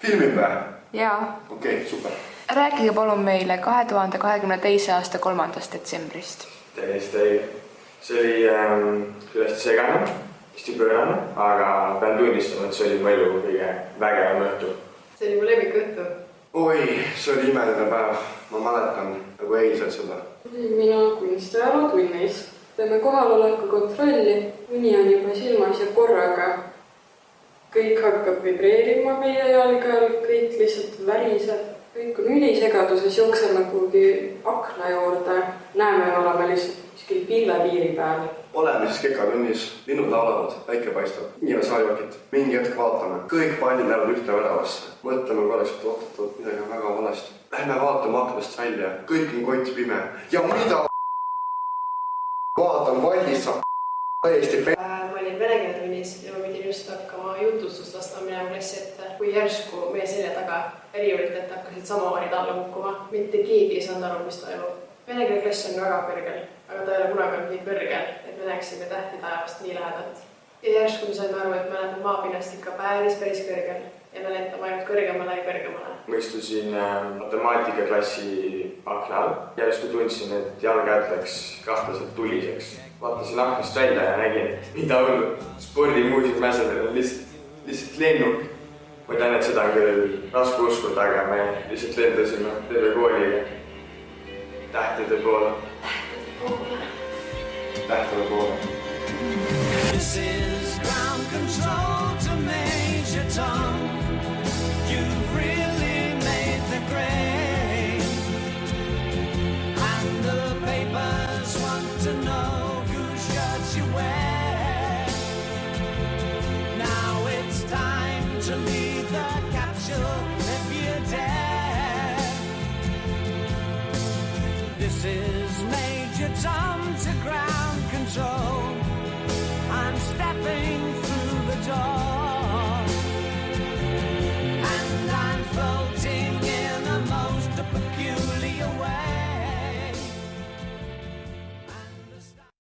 Filmib või? Jaa. Okei, super. Rääkige palun meile 2022. aasta 3. detsembrist. Täiesti õige. See oli küllesti segane, hästi pöörane, aga pean tunnistama, et see oli mu elu kõige vägevam õhtu. See oli mu lemmikõhtu. Oi, see oli imeline päev. Ma mäletan nagu eilselt seda. Mina kunstiajaloo tunnis. Teeme kohaloleku kontrolli. Uni on juba silmas ja korraga kõik hakkab vibreerima meie jalge all, kõik lihtsalt väriseb. Kõik on ülisegaduses, jookseme kuhugi akna juurde. Näeme, oleme lihtsalt kuskil pilvepiiri peal. Oleme siis kekatunnis, linnud laulavad, päike paistab, inimene saajokit. Mingi hetk vaatame, kõik pallid lähevad ühte väravasse. Mõtleme korraks, et oot, midagi on väga valesti. Lähme vaatame aknast välja, kõik on kott pime. Ja mida vaatan vallis saab täiesti Ma olin venekeeltunnis ja ma pidin just hakkama jutustust lasta minema klassi ette, kui järsku meie selja taga riiulitelt hakkasid samavaarid alla kukkuma. Mitte keegi ei saanud aru, mis toimub. Venekeele klass on väga kõrgel, aga ta ei ole kunagi olnud nii kõrgel, et me näeksime tähti taevast nii lähedalt. Ja järsku me saime aru, et me oleme maapinnast ikka päris kõrgel ja me lendame ainult kõrgemale ja kõrgemale. Ma istusin matemaatikaklassi akna all. Järsku tundsin, et jalgajad läks kahtlaselt tuliseks. Vaatasin aknast välja ja nägin, et mida hullu. Spordimuuseumi mäsedel on lihtsalt lennuk. Ma tean, et seda on küll raske uskuda, aga me lihtsalt lendasime terve kooliga tähtede poole. tähtede poole. This is ground control to Major Tom. You've really made the grade. And the papers want to know whose shirts you wear. Now it's time to leave the capsule if you dare. This is Major Tom.